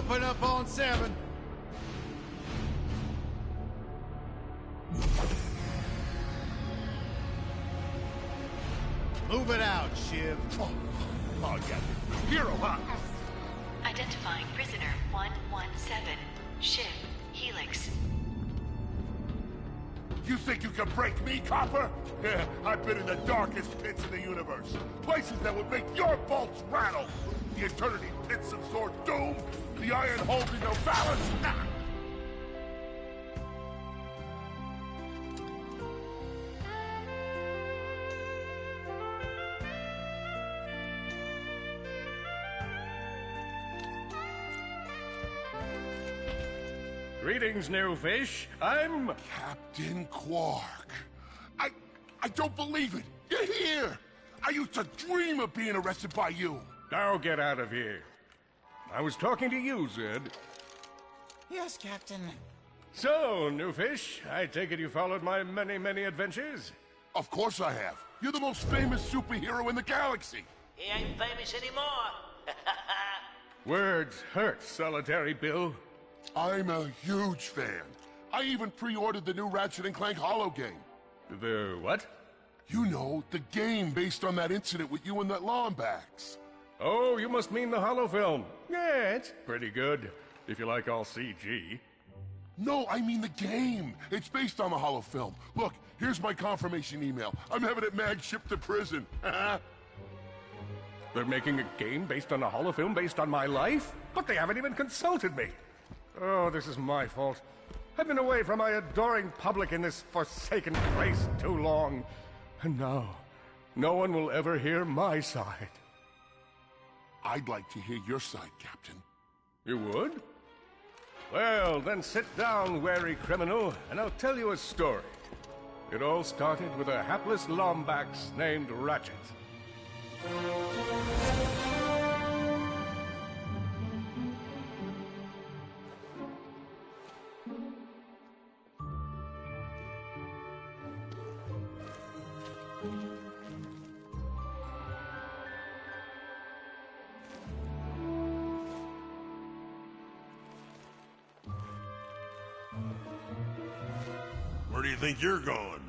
Open up on 7. Move it out, Shiv. Oh, yeah. Hero, huh? Identifying prisoner 117, Shiv, Helix. You think you can break me, Copper? Yeah, I've been in the darkest pits in the universe. Places that would make your bolts rattle. The eternity pits of Sword Doom. The iron holding no balance. Nah. Greetings, new fish. I'm... Captain Quark. I don't believe it. You're here. I used to dream of being arrested by you. Now get out of here. I was talking to you, Zed. Yes, Captain. So, new fish, I take it you followed my many, many adventures? Of course I have. You're the most famous superhero in the galaxy. He ain't famous anymore. Words hurt, Solitary Bill. I'm a huge fan. I even pre-ordered the new Ratchet and Clank holo game. The what? You know, the game based on that incident with you and that Lombax. Oh, you must mean the holo film. Yeah, it's pretty good, if you like all CG. No, I mean the game. It's based on the holo film. Look, here's my confirmation email. I'm having it mag shipped to prison. They're making a game based on a holo film based on my life? But they haven't even consulted me. Oh, this is my fault. I've been away from my adoring public in this forsaken place too long. And now, no one will ever hear my side. I'd like to hear your side, Captain. You would? Well, then sit down, wary criminal, and I'll tell you a story. It all started with a hapless Lombax named Ratchet. Where do you think you're going?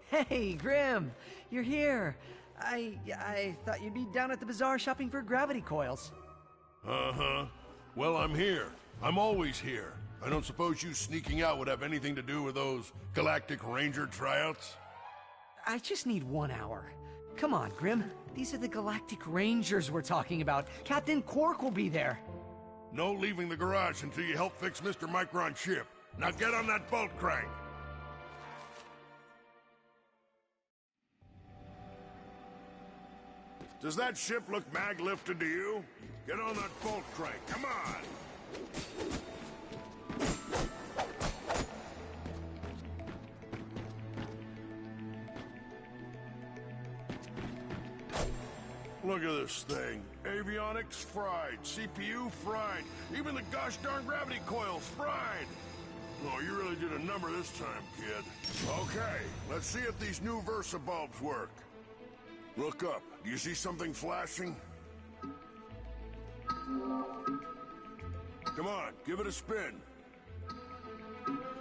Hey, Grim, you're here. I thought you'd be down at the bazaar shopping for gravity coils. Uh-huh. Well, I'm here. I'm always here. I don't suppose you sneaking out would have anything to do with those Galactic Ranger tryouts? I just need 1 hour. Come on, Grim. These are the Galactic Rangers we're talking about. Captain Quark will be there. No leaving the garage until you help fix Mr. Micron's ship. Now get on that bolt crank. Does that ship look mag-lifted to you? Get on that bolt crank, come on! Look at this thing. Avionics fried, CPU fried, even the gosh darn gravity coils fried! Oh, you really did a number this time, kid. Okay, let's see if these new Versa bulbs work. Look up. Do you see something flashing? Come on, give it a spin.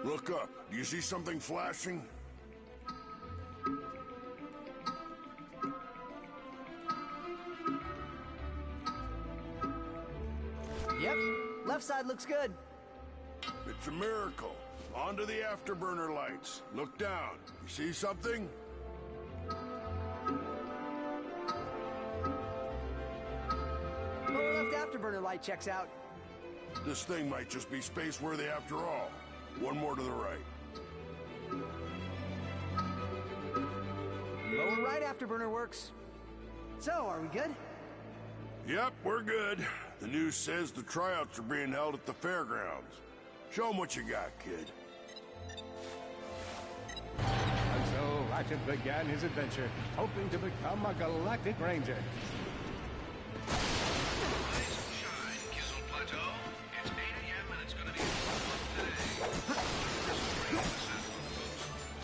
Look up. Do you see something flashing? Yep, left side looks good. It's a miracle. On to the afterburner lights. Look down. You see something? Lower left afterburner light checks out. This thing might just be space-worthy after all. One more to the right. Lower right afterburner works. So, are we good? Yep, we're good. The news says the tryouts are being held at the fairgrounds. Show 'em what you got, kid. And so Ratchet began his adventure, hoping to become a Galactic Ranger. Rise and shine, Kizzle Plateau. It's 8 a.m. and it's gonna be a long day.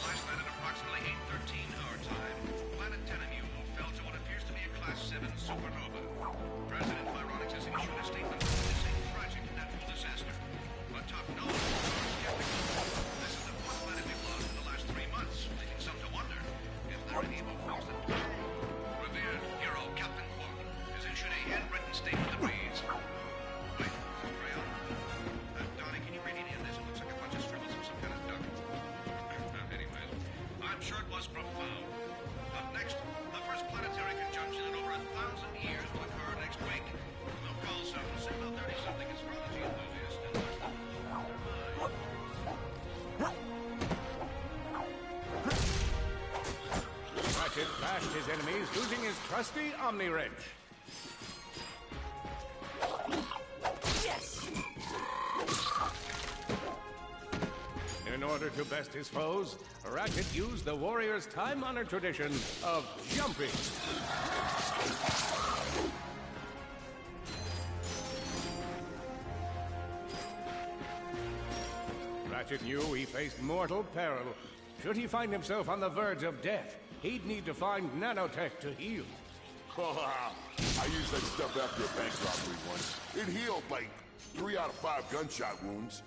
Last night at approximately 8:13 our time, planet Tenamule fell to what appears to be a Class 7 supernova. President Myronix has issued a statement witnessing tragic natural trusty Omni Wrench. Yes! In order to best his foes, Ratchet used the warrior's time-honored tradition of jumping. Ratchet knew he faced mortal peril. Should he find himself on the verge of death, he'd need to find nanotech to heal. I used that stuff after a bank robbery once. It healed like 3 out of 5 gunshot wounds.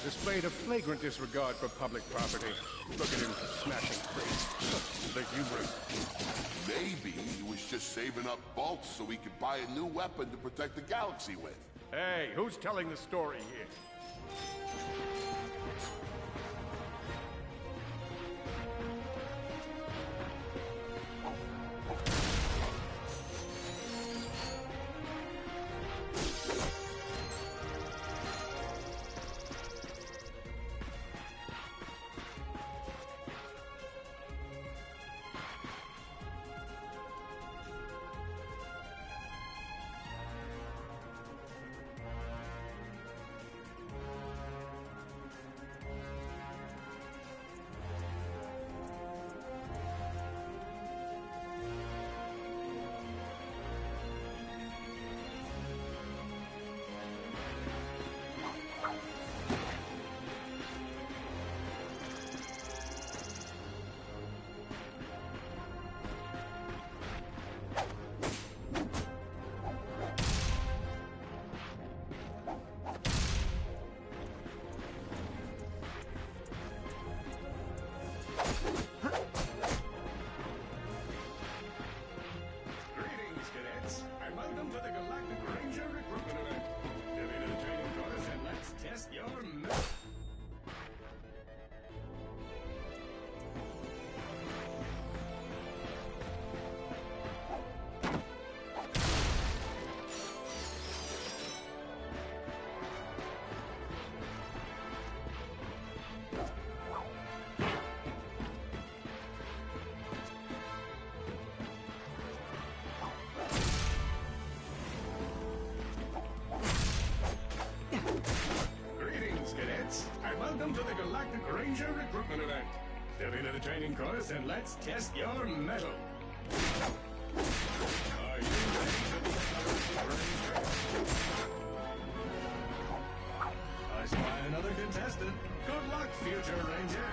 Displayed a flagrant disregard for public property. Look at him smashing crates. The hubris. Maybe he was just saving up bolts so he could buy a new weapon to protect the galaxy with. Hey, who's telling the story here? Welcome to the Galactic Ranger recruitment event. Step into the training course and let's test your mettle. Are you ready to become a Ranger? I spy another contestant. Good luck, future Ranger.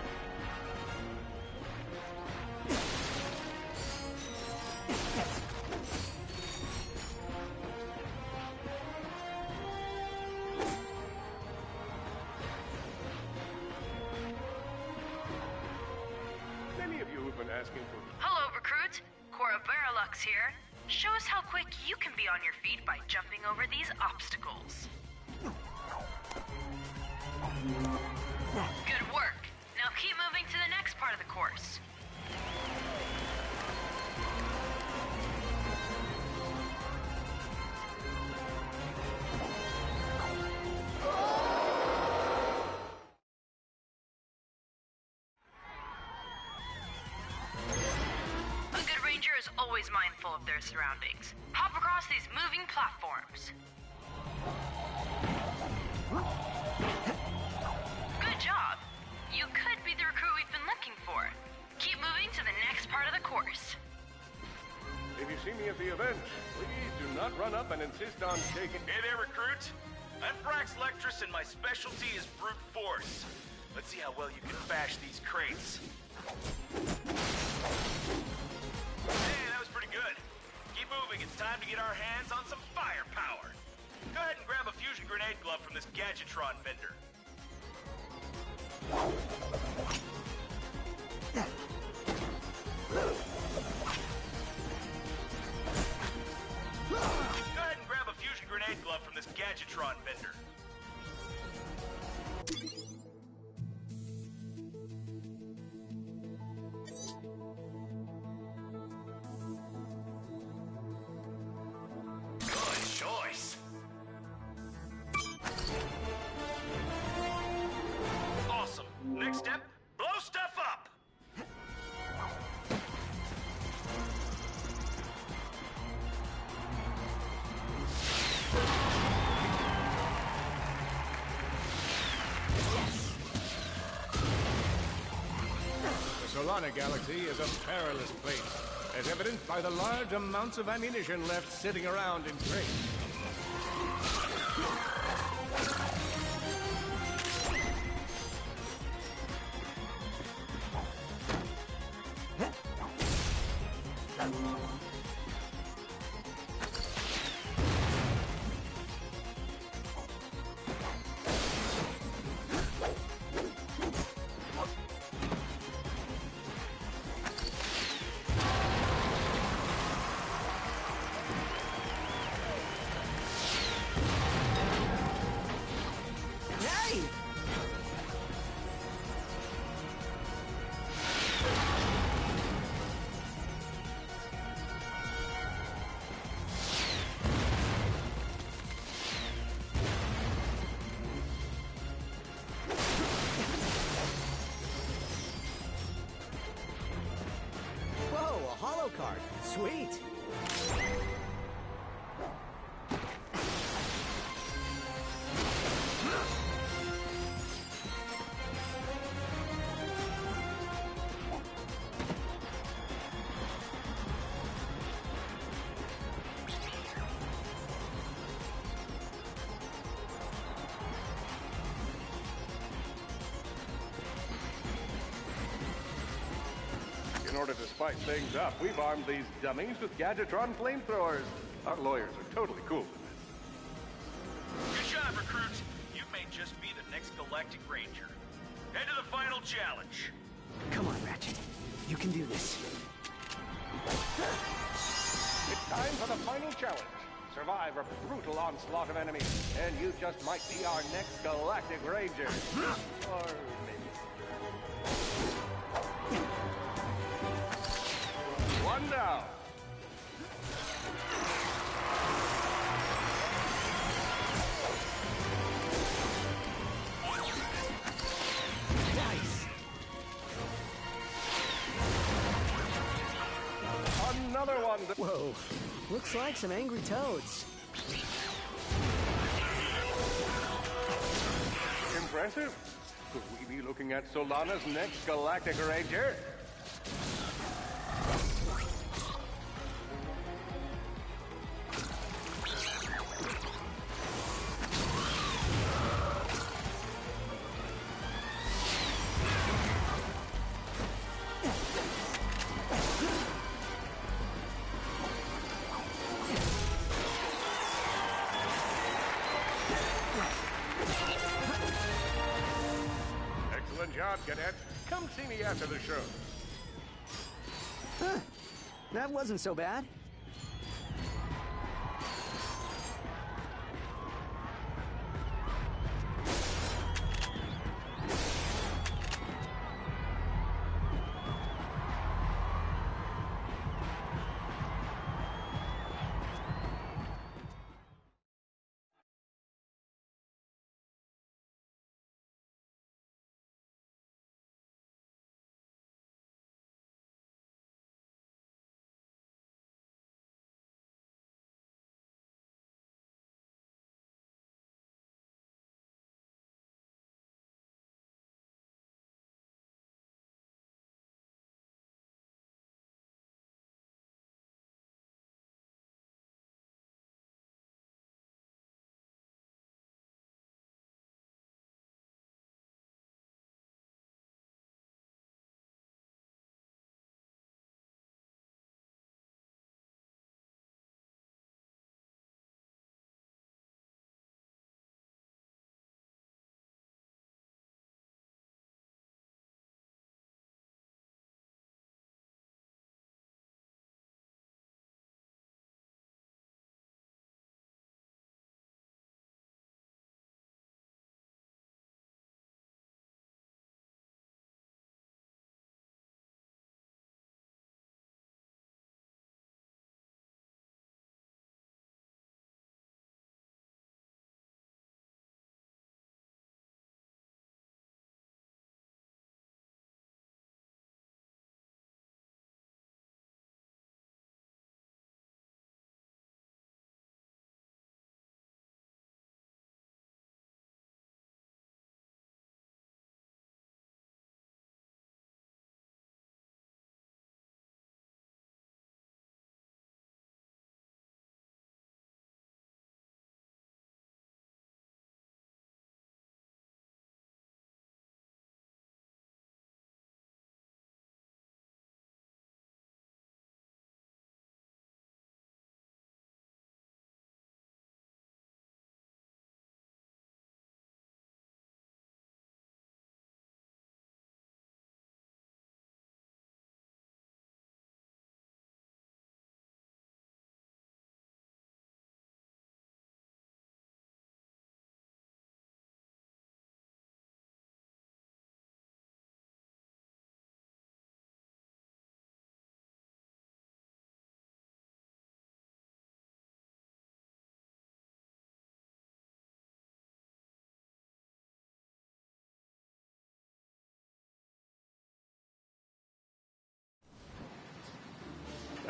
Asking for... Hello, recruit. Cora Veralux here. Show us how quick you can be on your feet by jumping over these obstacles. Good work. Now keep moving to the next part of the course. Is always mindful of their surroundings. Hop across these moving platforms. Good job. You could be the recruit to the next part of the course. If you see me at the event, please do not run up and insist on taking... Hey there, recruit. I'm Brax Lectrus, and my specialty is brute force. Let's see how well you can bash these crates. Hey, that was pretty good. Keep moving. It's time to get our hands on some firepower. Go ahead and grab a fusion grenade glove from this Gadgetron vendor. Go ahead and grab a fusion grenade glove from this Gadgetron vendor. Good choice. Awesome. Next step, blow stuff up. The Solana Galaxy is a perilous place, as evidenced by the large amounts of ammunition left sitting around in crates. Hey! Whoa, a holo card. Sweet. In order to spice things up, we've armed these dummies with Gadgetron flamethrowers. Our lawyers are totally cool with it. Good job, recruit. You may just be the next Galactic Ranger. Head to the final challenge. Come on, Ratchet. You can do this. It's time for the final challenge. Survive a brutal onslaught of enemies, and you just might be our next Galactic Ranger. Or maybe... One down. Nice. Another one. Whoa. Looks like some angry toads. Impressive. Could we be looking at Solana's next Galactic Ranger? Excellent job, Cadet. Come see me after the show. That wasn't so bad.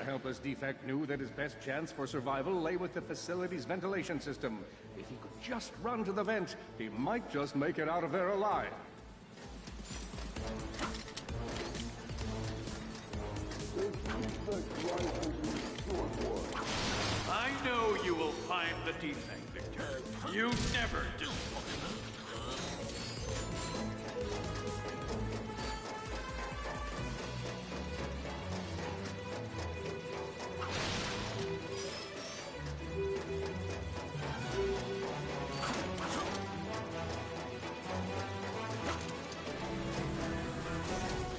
The helpless defect knew that his best chance for survival lay with the facility's ventilation system. If he could just run to the vent, he might just make it out of there alive. I know you will find the defect, Victor. You never disappoint.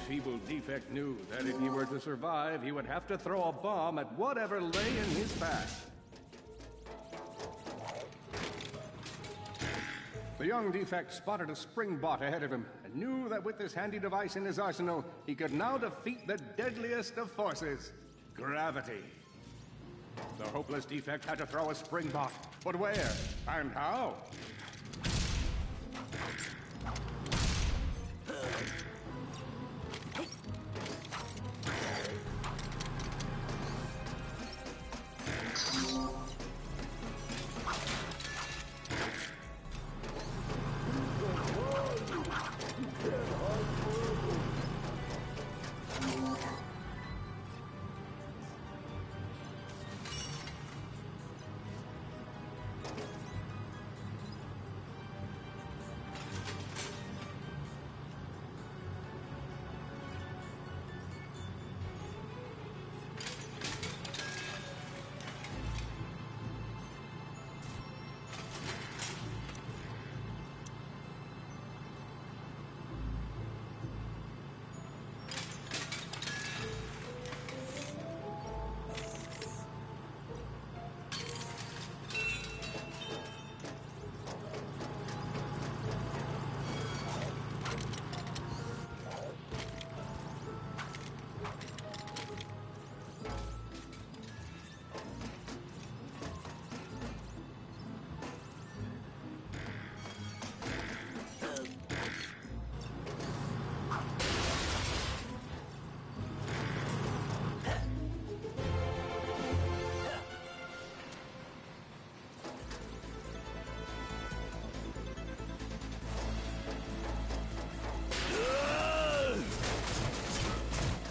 Feeble defect knew that if he were to survive, he would have to throw a bomb at whatever lay in his path. The young defect spotted a spring bot ahead of him and knew that with this handy device in his arsenal, he could now defeat the deadliest of forces, gravity. The hopeless defect had to throw a spring bot, but where and how?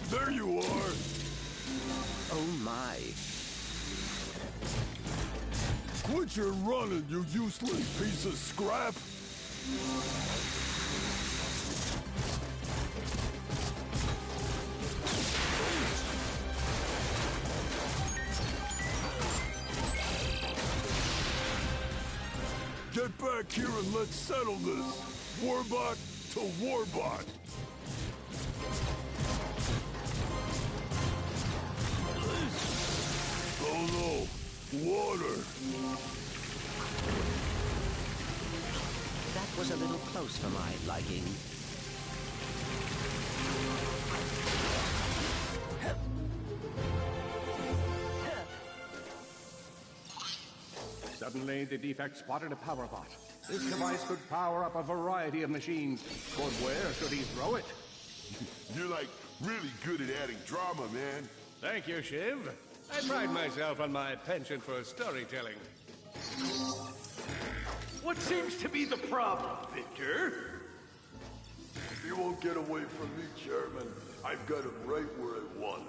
There you are! Oh my. Quit your running, you useless piece of scrap! Get back here and let's settle this! Warbot to Warbot! Oh no! Water! That was a little close for my liking. Suddenly, the defect spotted a power bot. This device could power up a variety of machines, but where should he throw it? You're like really good at adding drama, man. Thank you, Shiv. I pride myself on my penchant for storytelling. What seems to be the problem, Victor? You won't get away from me, Chairman. I've got him right where I want him.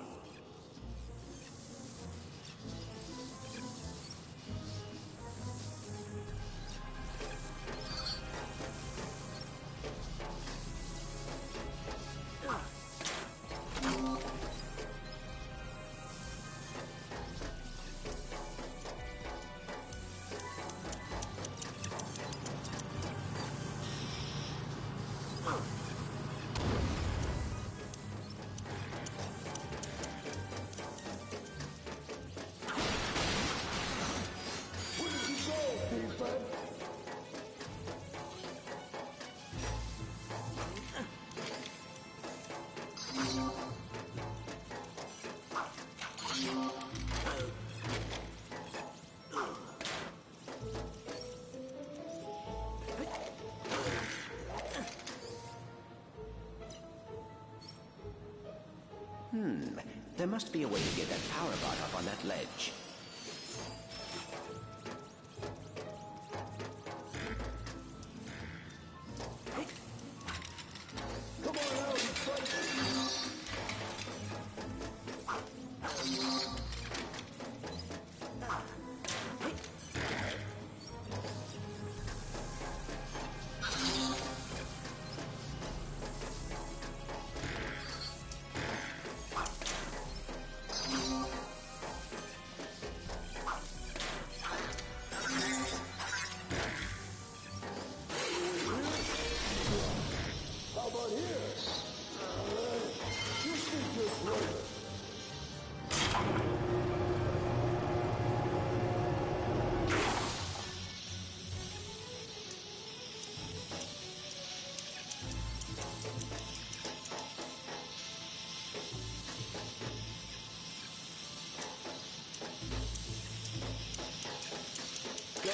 There must be a way to get that power bot up on that ledge. That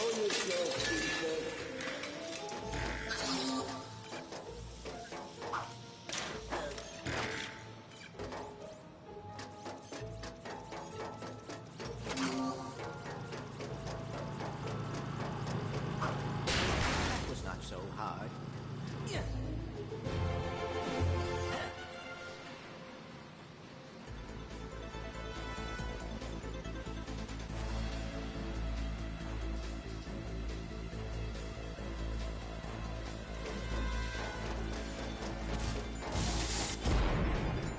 was not so hard.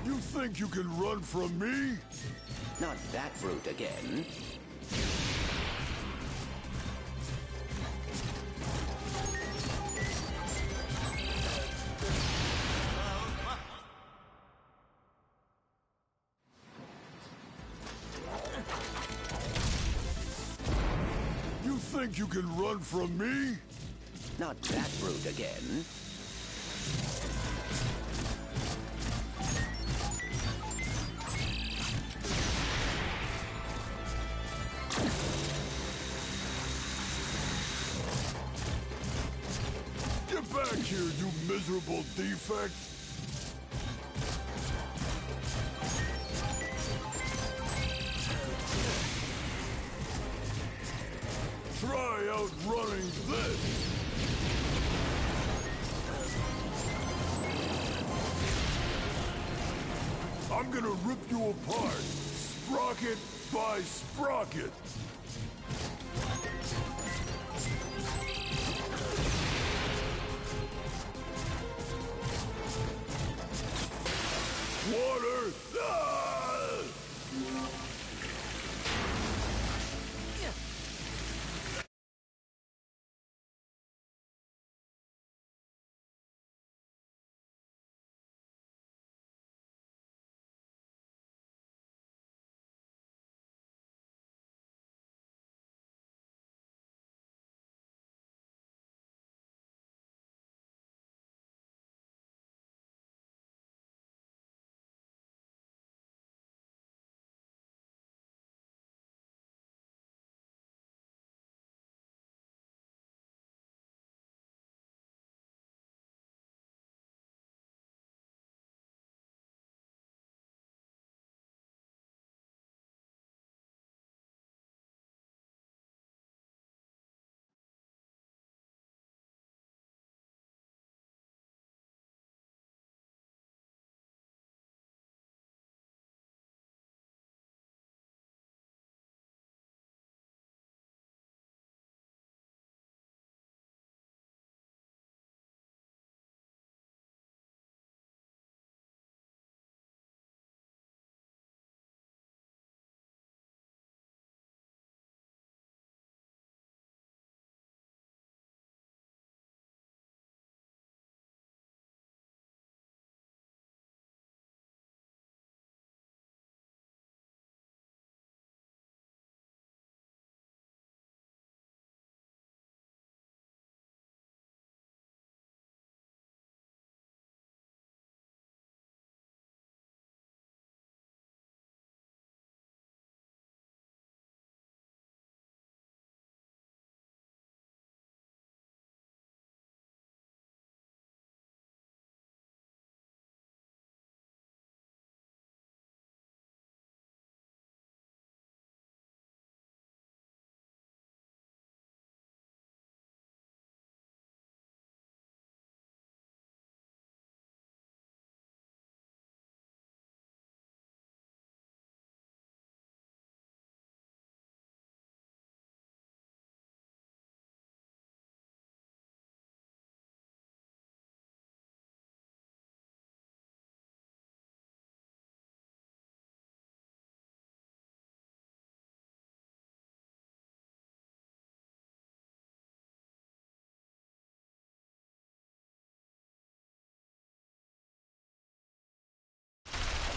You think you can run from me? Not that brute again. You think you can run from me? Not that brute again. Get back here, you miserable defect! Try outrunning this! I'm gonna rip you apart, sprocket by sprocket! Water! Ah!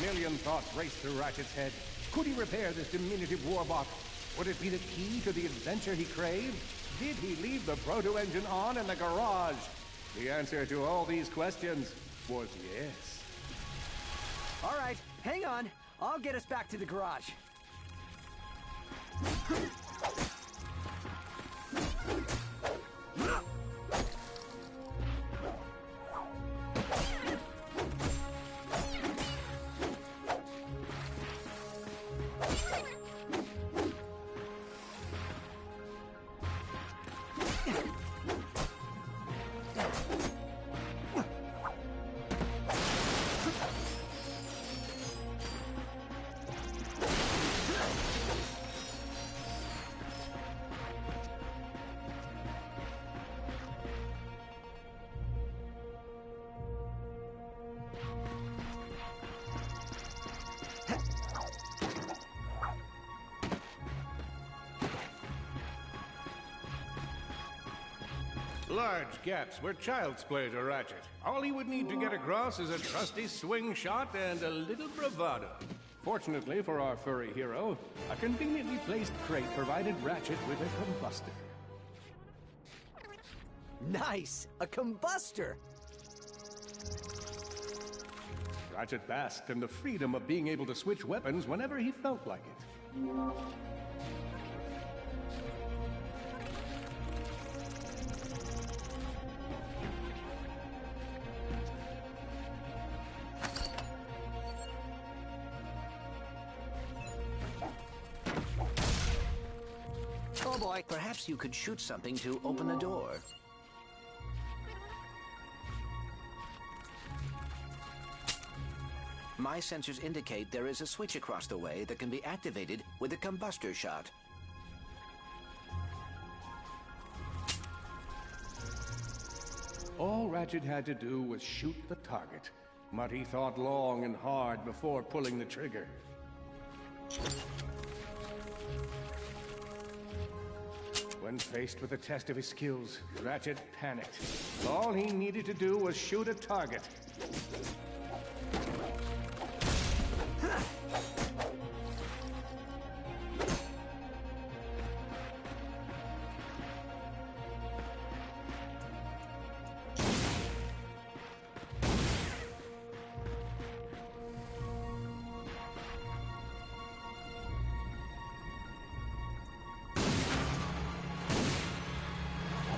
million thoughts raced through Ratchet's head. Could he repair this diminutive warbot? Would it be the key to the adventure he craved? Did he leave the proto-engine on in the garage? The answer to all these questions was yes. All right, hang on. I'll get us back to the garage. Large gaps were child's play to Ratchet. All he would need to get across is a trusty swing shot and a little bravado. Fortunately for our furry hero, a conveniently placed crate provided Ratchet with a combustor. Nice! A combustor! Ratchet basked in the freedom of being able to switch weapons whenever he felt like it. Oh boy, perhaps you could shoot something to open the door. My sensors indicate there is a switch across the way that can be activated with a combustor shot. All Ratchet had to do was shoot the target, but he thought long and hard before pulling the trigger. When faced with a test of his skills, Ratchet panicked. All he needed to do was shoot a target.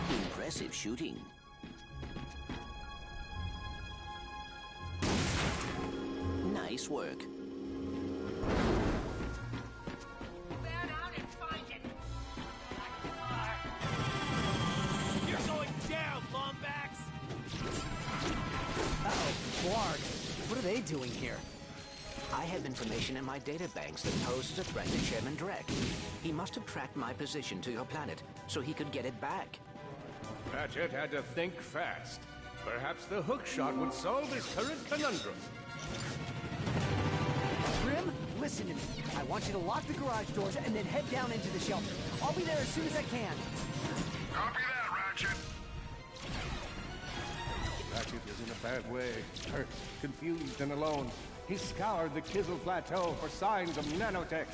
Impressive shooting. Nice work. Stand out and find it. You're going down, Lombax! Uh-oh, Blarg. What are they doing here? I have information in my databanks that poses a threat to Chairman Drek. He must have tracked my position to your planet so he could get it back. Ratchet had to think fast. Perhaps the hook shot would solve his current conundrum. Grim, listen to me. I want you to lock the garage doors and then head down into the shelter. I'll be there as soon as I can. Copy that, Ratchet. Ratchet was in a bad way, hurt, confused, and alone. He scoured the Kizzle Plateau for signs of nanotech.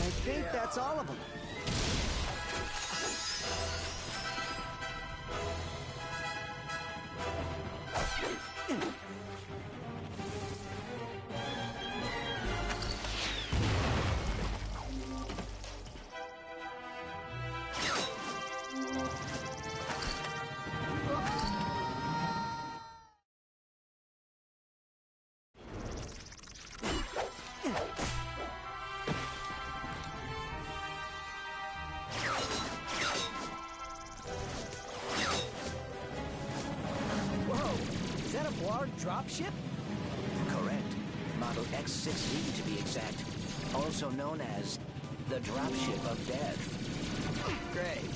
I think that's all of them. Is that a Blarg dropship? X6Z to be exact, also known as the dropship of death. Great.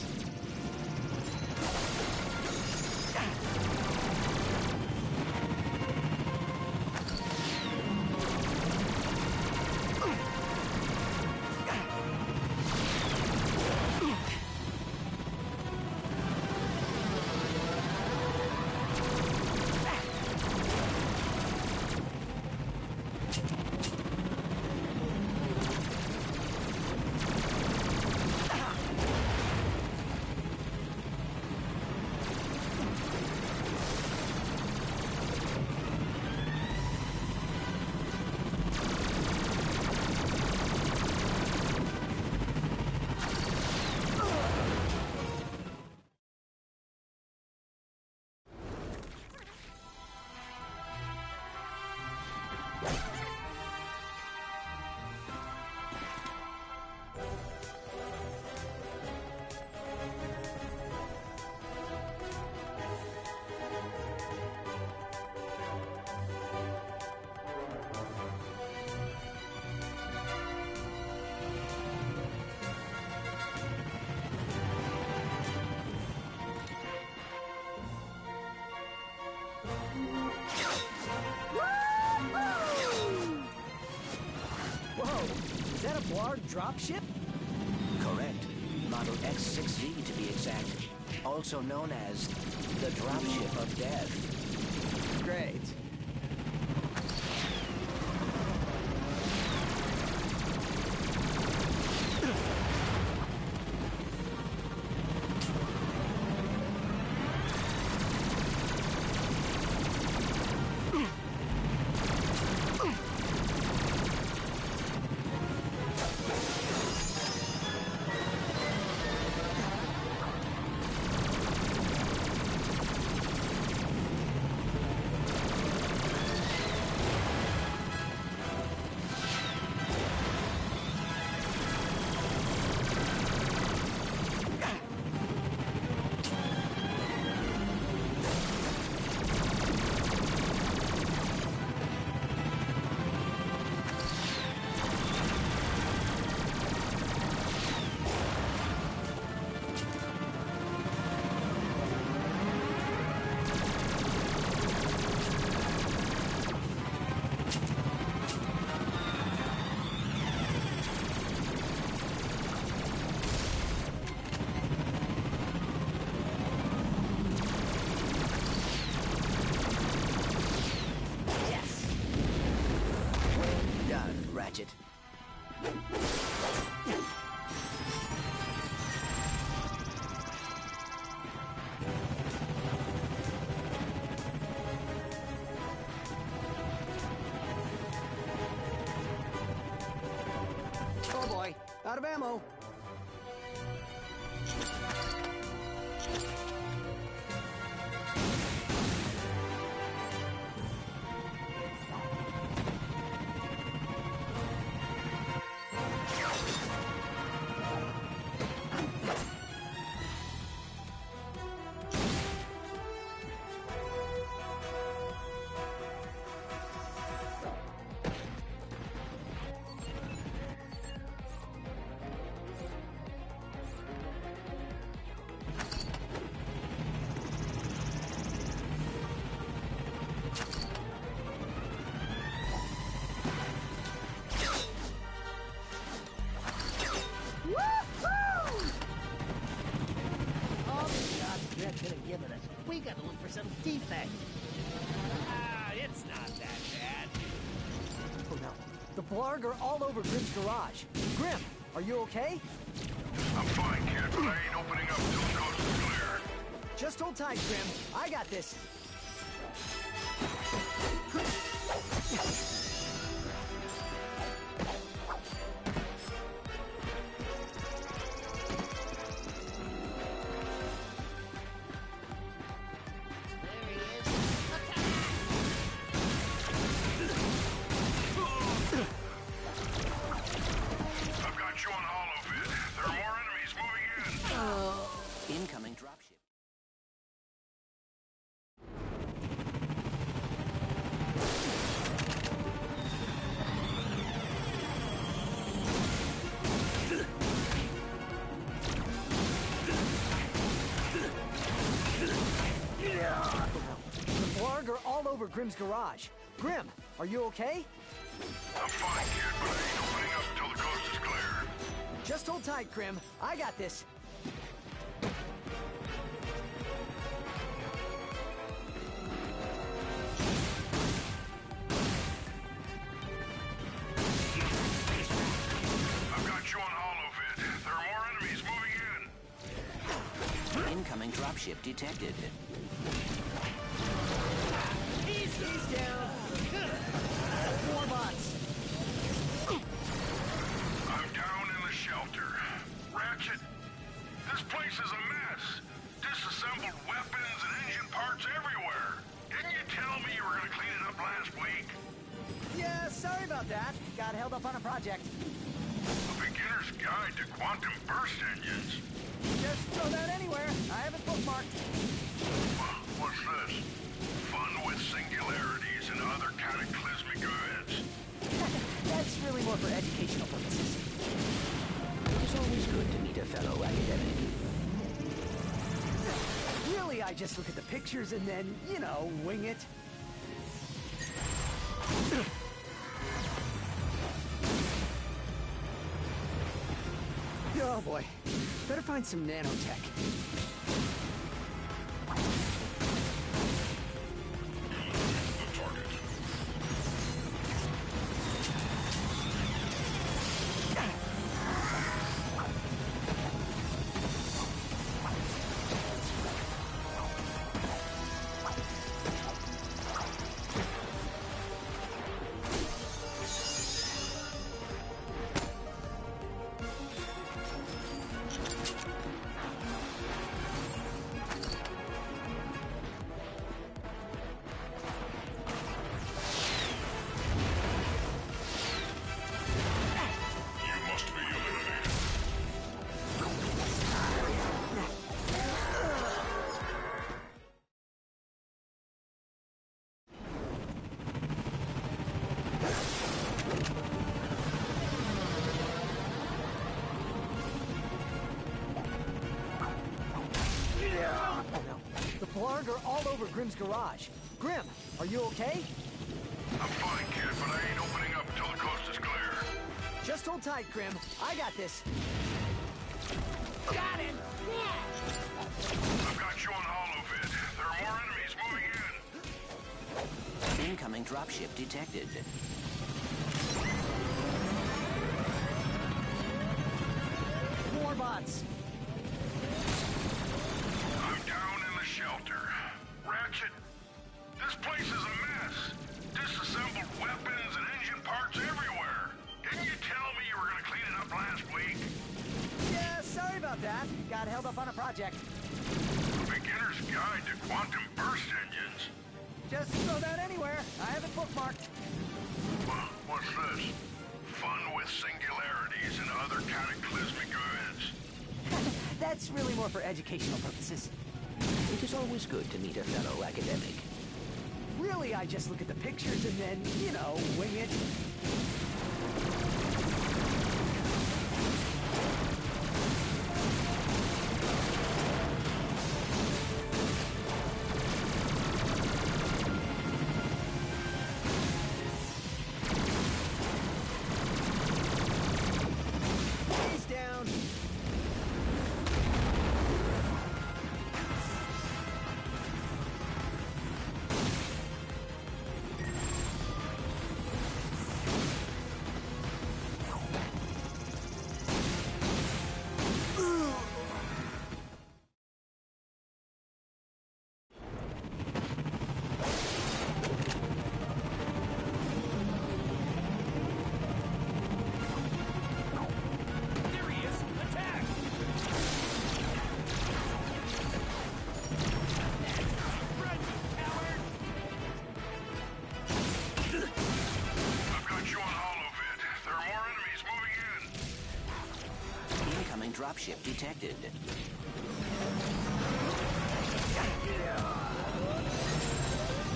Whoa! Is that a Blarg dropship? Correct. Model X6Z to be exact, also known as the dropship of death. Great. Ratchet. Oh boy, out of ammo. We gotta look for some defect. It's not that bad. Oh no, the Blarg are all over Grim's garage. Grim, are you okay? I'm fine, kid, but I ain't opening up till the coast is clear. Just hold tight, Grim. I got this. Incoming dropship. Grimm's garage. Grim, are you okay? I'm fine, kid, but I ain't opening up until the coast is clear. Just hold tight, Grim. I got this. I've got you on holovid. There are more enemies moving in. Incoming dropship detected. He's down. More bots. I'm down in the shelter. Ratchet, this place is a mess. Disassembled weapons and engine parts everywhere. Didn't you tell me you were going to clean it up last week? Yeah, sorry about that. Got held up on a project. A beginner's guide to quantum burst engines. Just throw that anywhere. I have it bookmarked. What's this? Fun with singularities and other cataclysmic events. That's really more for educational purposes. It's always good to meet a fellow academic. Really, I just look at the pictures and then, you know, wing it. Oh boy. Better find some nanotech. The target. Are all over Grimm's garage. Grim, are you okay? I'm fine, kid, but I ain't opening up until the coast is clear. Just hold tight, Grim. I got this. Got him! I've got you on holovid. There are more enemies moving in. Incoming dropship detected. More bots. I'm down in the shelter. Ratchet, this place is a mess. Disassembled weapons and engine parts everywhere. Didn't you tell me you were going to clean it up last week? Yeah, sorry about that. Got held up on a project. A beginner's guide to quantum burst engines. Just throw that anywhere. I have it bookmarked. What's this? Fun with singularities and other cataclysmic events. That's really more for educational purposes. It is always good to meet a fellow academic. Really, I just look at the pictures and then, you know, wing it. He's down. Dropship detected.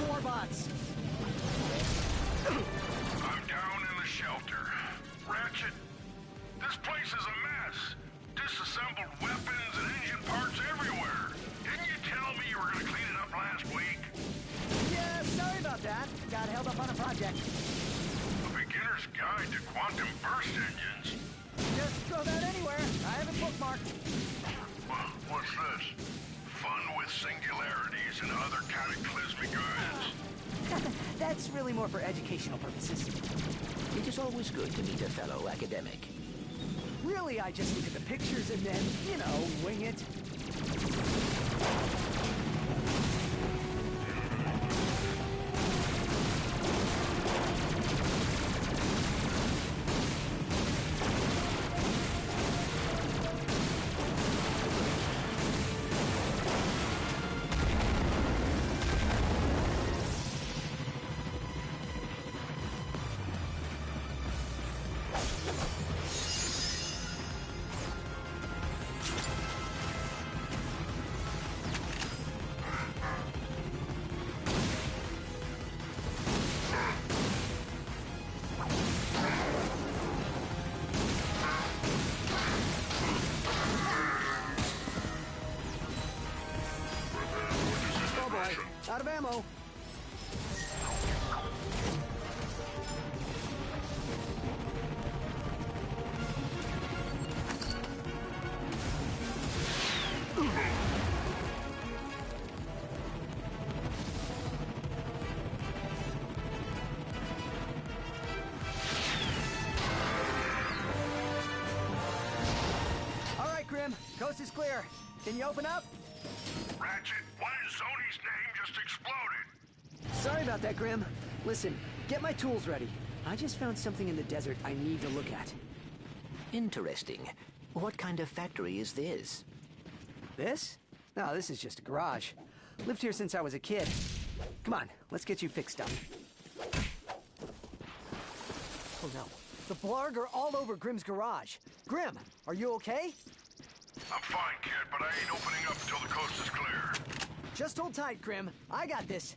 More bots. I'm down in the shelter. Ratchet, this place is a mess. Disassembled weapons and engine parts everywhere. Didn't you tell me you were going to clean it up last week? Yeah, sorry about that. project. A beginner's guide to quantum burst engines? Just throw that anywhere. I have it bookmarked. What's this? Fun with singularities and other cataclysmic events. That's really more for educational purposes. It is always good to meet a fellow academic. Really, I just look at the pictures and then, wing it. Out of ammo. All right, Grim. Coast is clear. Can you open up? Ratchet, one in Zony's name just exploded. Sorry about that, Grim. Listen, get my tools ready. I just found something in the desert I need to look at. Interesting. What kind of factory is this? This? No, this is just a garage. Lived here since I was a kid. Come on, let's get you fixed up. Oh no, the Blarg are all over Grim's garage. Grim, are you okay? I'm fine, kid, but I ain't opening up until the coast is clear. Just hold tight, Grim. I got this.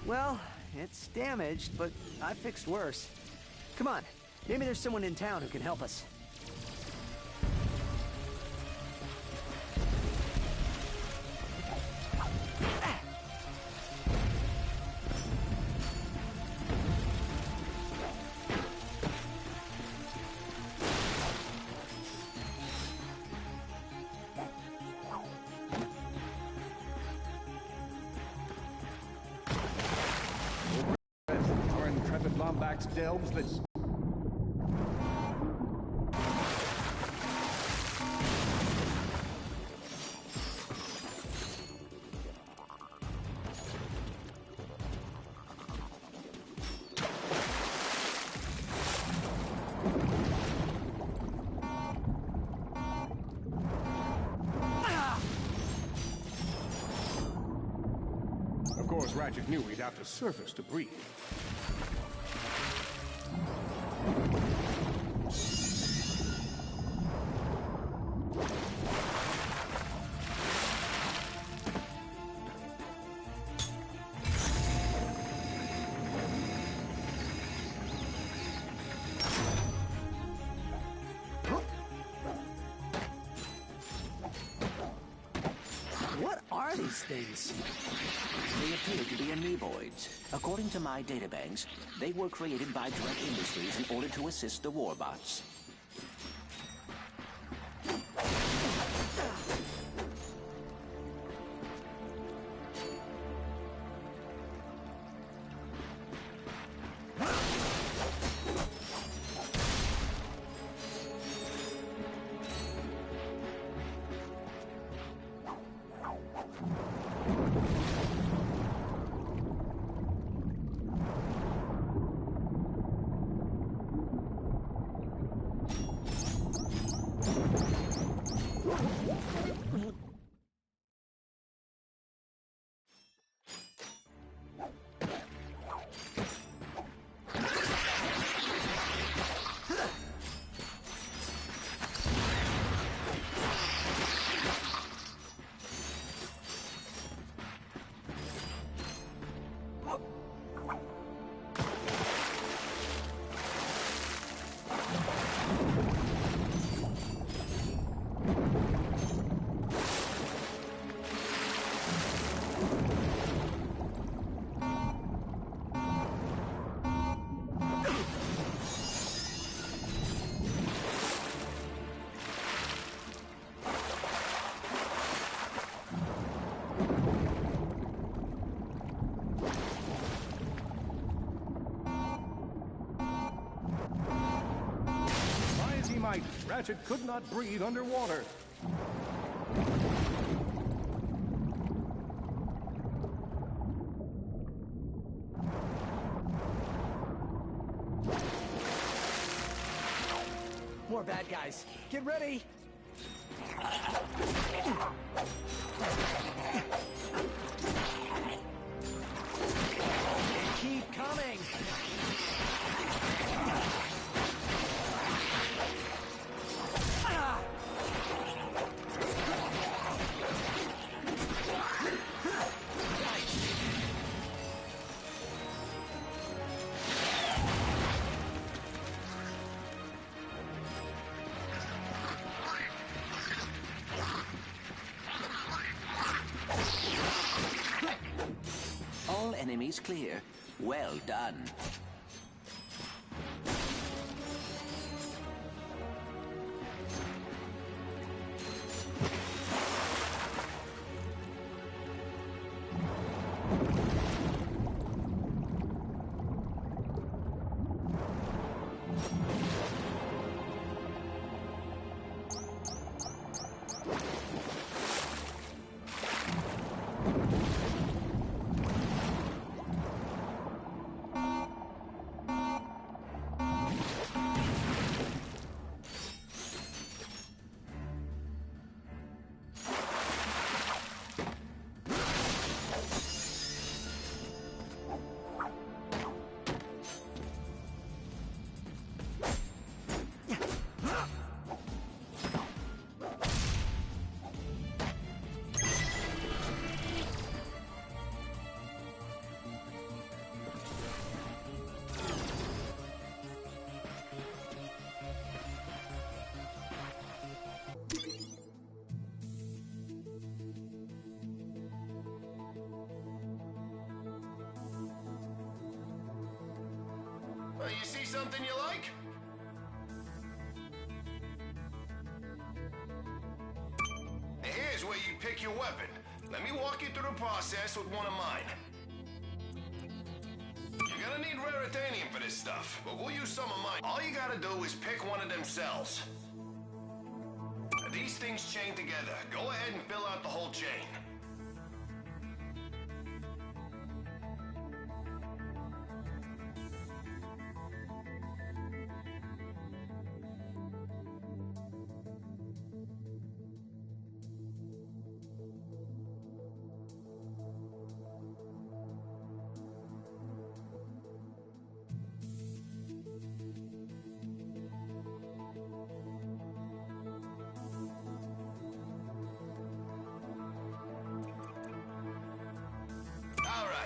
Well, it's damaged, but I fixed worse. Come on, maybe there's someone in town who can help us. Our intrepid Lombax delves this. course, Ratchet knew he'd have to surface to breathe. What are these things? They appear to be amoeboids. According to my databanks, they were created by Drek Industries in order to assist the warbots. Ratchet could not breathe underwater. More bad guys. Get ready! Keep coming! All enemies clear. Well done. You see something you like? Here's where you pick your weapon. Let me walk you through the process with one of mine. You're gonna need raritanium for this stuff, but we'll use some of mine. All you gotta do is pick one of them cells. These things chain together. Go ahead and fill out the whole chain.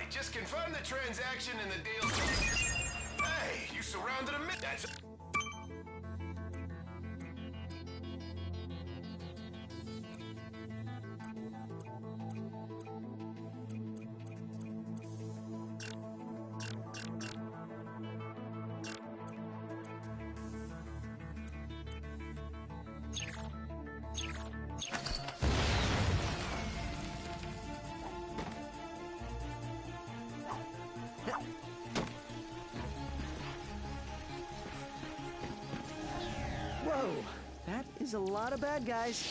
right, just confirm the transaction and the deal. Hey, you surrounded a minute. That's... Whoa, that is a lot of bad guys.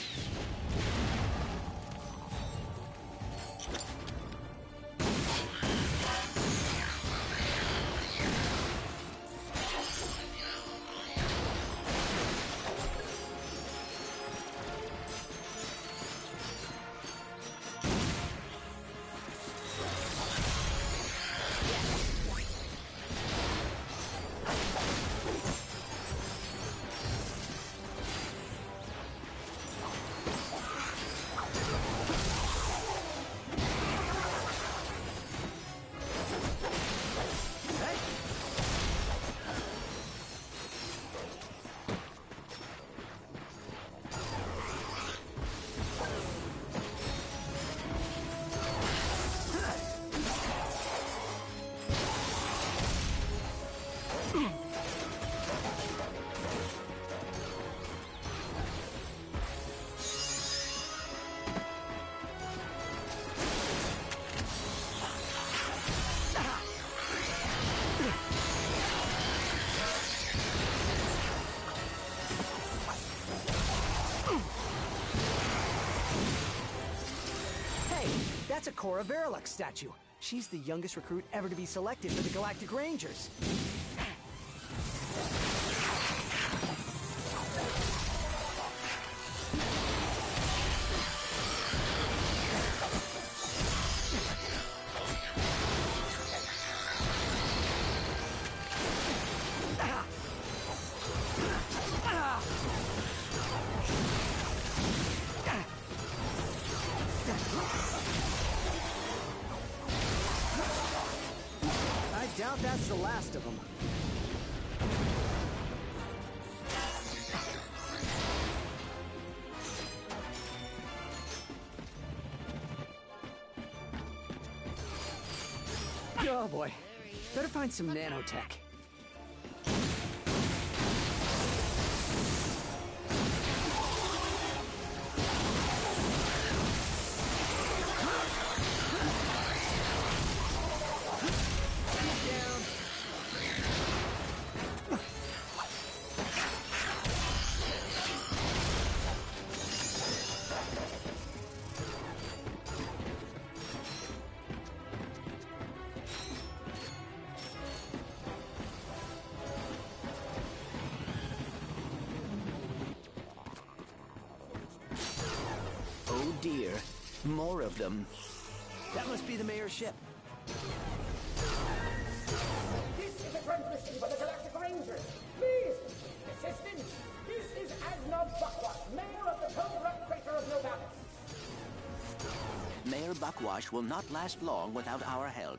That's a Cora Verilux statue. She's the youngest recruit ever to be selected for the Galactic Rangers. I doubt that's the last of them. Oh boy. Better find some nanotech. Oh dear, more of them. That must be the mayor's ship. This is a transmission for the Galactic Rangers. Please, assistance. This is Asnob Buckwash, mayor of the cold-rock crater of Novalis. Mayor Buckwash will not last long without our help.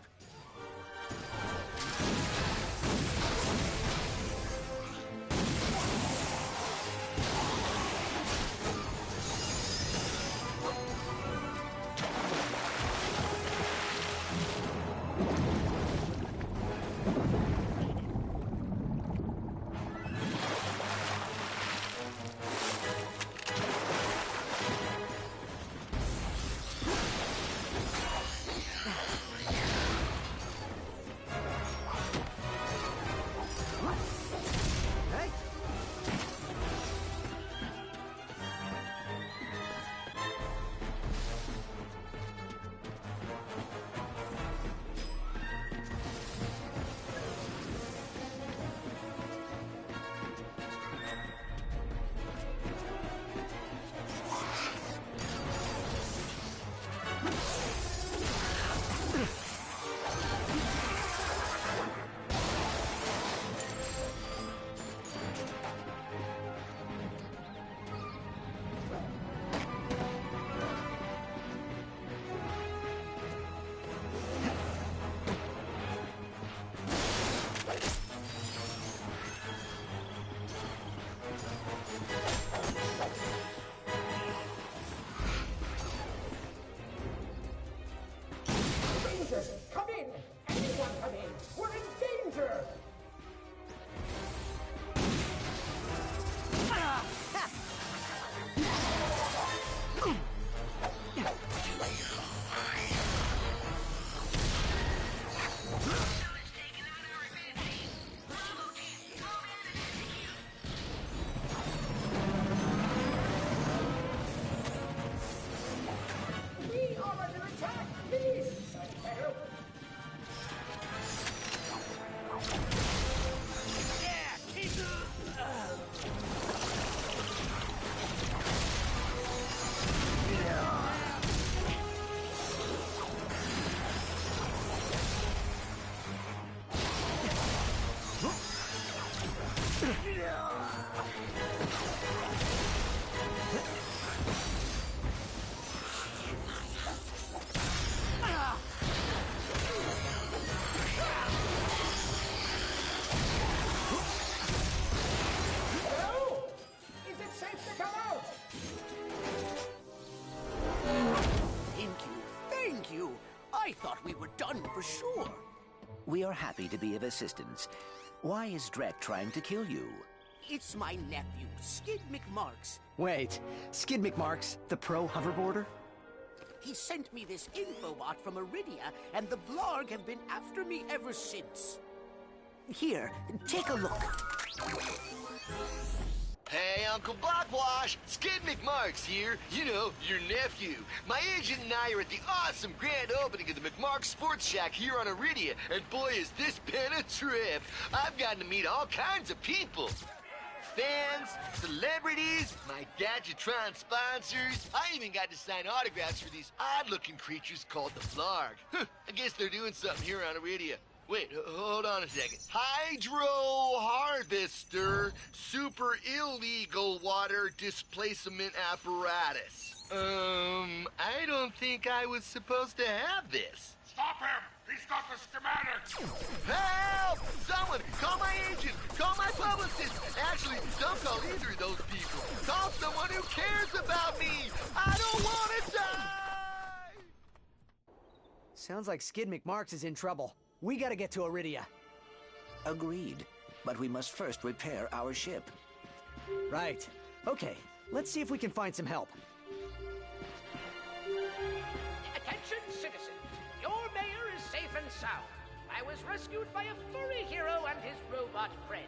thought we were done for sure. We are happy to be of assistance. Why is Drek trying to kill you? It's my nephew, Skid McMarks. Wait, Skid McMarks, the pro hoverboarder? He sent me this infobot from Iridia, and the Blarg have been after me ever since. Here, take a look. Hey, Uncle Blackwash! Skid McMarks here. You know, your nephew. My agent and I are at the awesome grand opening of the McMarks Sports Shack here on Iridia, and boy, is this been a trip. I've gotten to meet all kinds of people. Fans, celebrities, my Gadgetron sponsors. I even got to sign autographs for these odd-looking creatures called the Blarg. I guess they're doing something here on Iridia. Wait, hold on a second. Hydro Harvester Super Illegal Water Displacement Apparatus. I don't think I was supposed to have this. Stop him! He's got the schematics! Help! Someone! Call my agent! Call my publicist! Actually, don't call either of those people. Call someone who cares about me! I don't want to die! Sounds like Skid McMarks is in trouble. We gotta get to Iridia. Agreed. But we must first repair our ship. Right. Okay, let's see if we can find some help. Attention, citizens. Your mayor is safe and sound. I was rescued by a furry hero and his robot friend.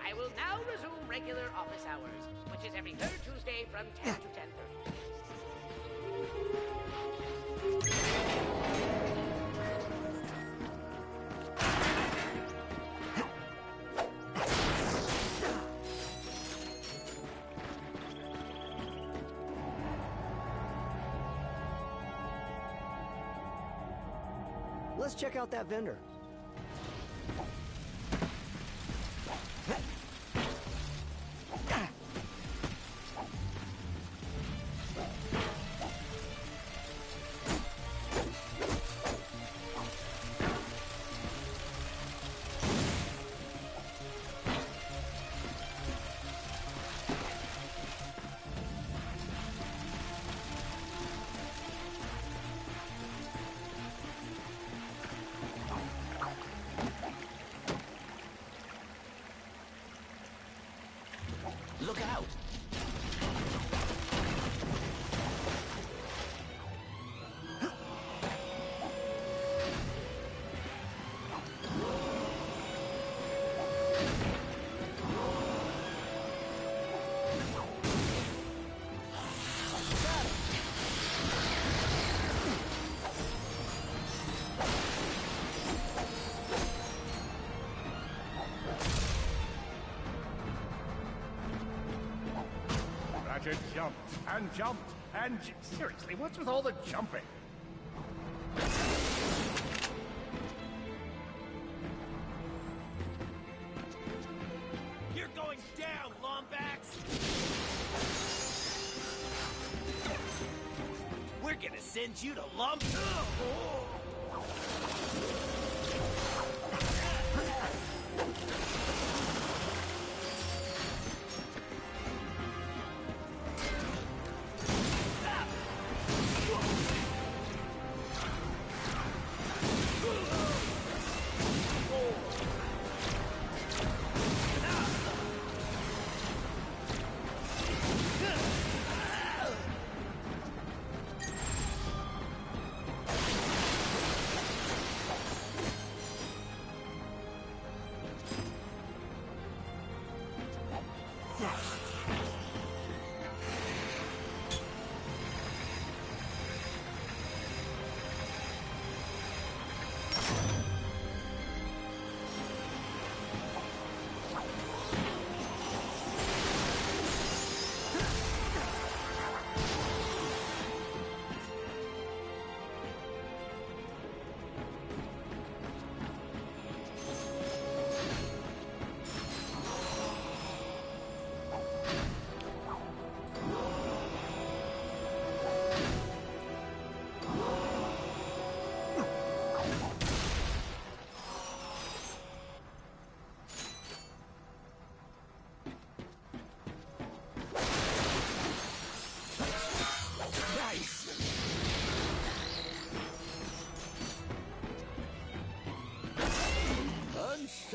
I will now resume regular office hours, which is every third Tuesday from 10 to 10:30. Let's check out that vendor. Look out! Ratchet jumped and seriously, what's with all the jumping? You're going down, Lombax! We're gonna send you to Lump...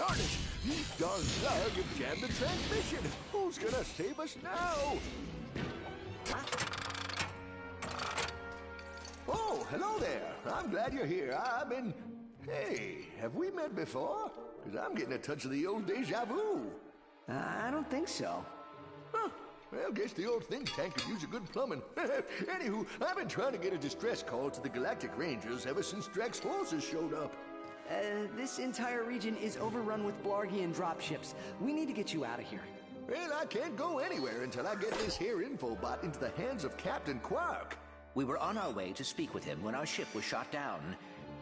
darn it! These darn plug have jammed the transmission. Who's gonna save us now? Oh, hello there. I'm glad you're here. Hey, have we met before? Because I'm getting a touch of the old deja vu. I don't think so. Huh. Well, guess the old think tank could use a good plumbing. Anywho, I've been trying to get a distress call to the Galactic Rangers ever since Drax's forces showed up. This entire region is overrun with Blargian dropships. We need to get you out of here. Well, I can't go anywhere until I get this here infobot into the hands of Captain Quark. We were on our way to speak with him when our ship was shot down.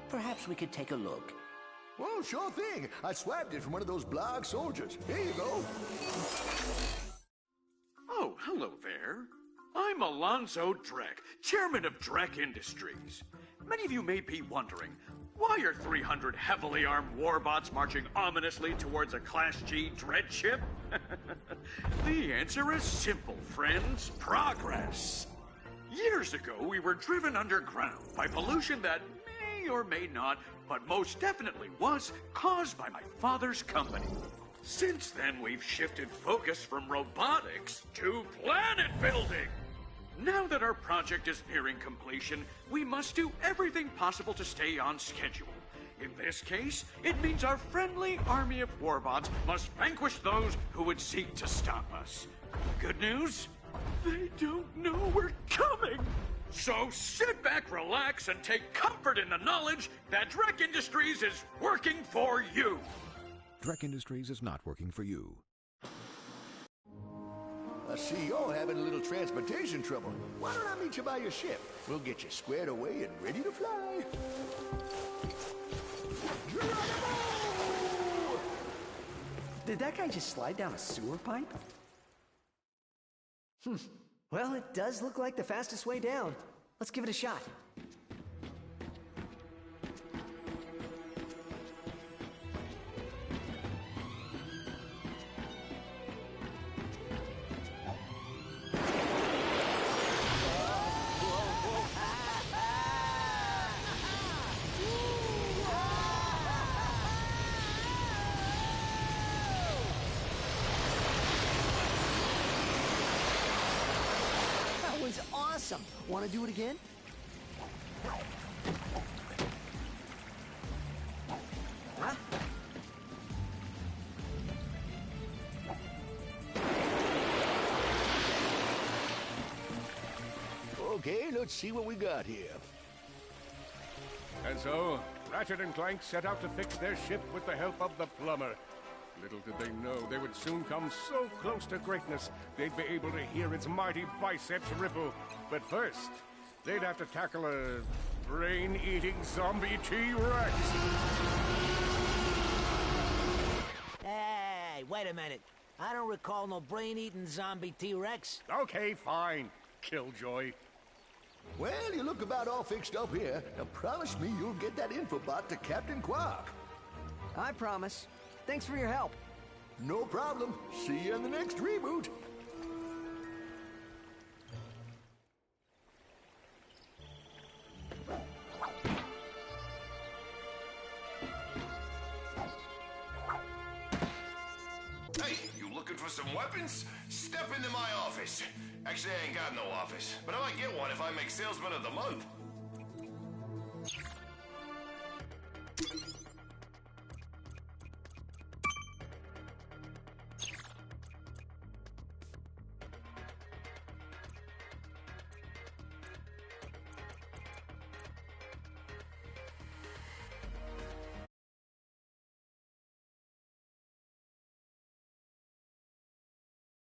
Perhaps we could take a look. Well, sure thing. I swapped it from one of those Blarg soldiers. Here you go. Oh, hello there. I'm Alonzo Drek, chairman of Drek Industries. Many of you may be wondering, why are 300 heavily armed warbots marching ominously towards a Class G dread ship? The answer is simple, friends. Progress. Years ago, we were driven underground by pollution that may or may not, but most definitely was, caused by my father's company. Since then, we've shifted focus from robotics to planet building. Now that our project is nearing completion, we must do everything possible to stay on schedule. In this case, it means our friendly army of warbots must vanquish those who would seek to stop us. Good news? They don't know we're coming! So sit back, relax, and take comfort in the knowledge that Drek Industries is working for you! Drek Industries is not working for you. I see you're having a little transportation trouble. Why don't I meet you by your ship? We'll get you squared away and ready to fly. Geronimo! Did that guy just slide down a sewer pipe? Well, it does look like the fastest way down. Let's give it a shot. Awesome. Want to do it again? Huh? Okay, let's see what we got here. And so, Ratchet and Clank set out to fix their ship with the help of the plumber. Little did they know they would soon come so close to greatness, they'd be able to hear its mighty biceps ripple. But first, they'd have to tackle a brain-eating zombie T-Rex. Hey, wait a minute. I don't recall no brain-eating zombie T-Rex. Okay, fine, Killjoy. Well, you look about all fixed up here. Now promise me you'll get that infobot to Captain Quark. I promise. Thanks for your help. No problem. See you in the next reboot. Hey, you looking for some weapons? Step into my office. Actually, I ain't got no office, but I might get one if I make Salesman of the Month.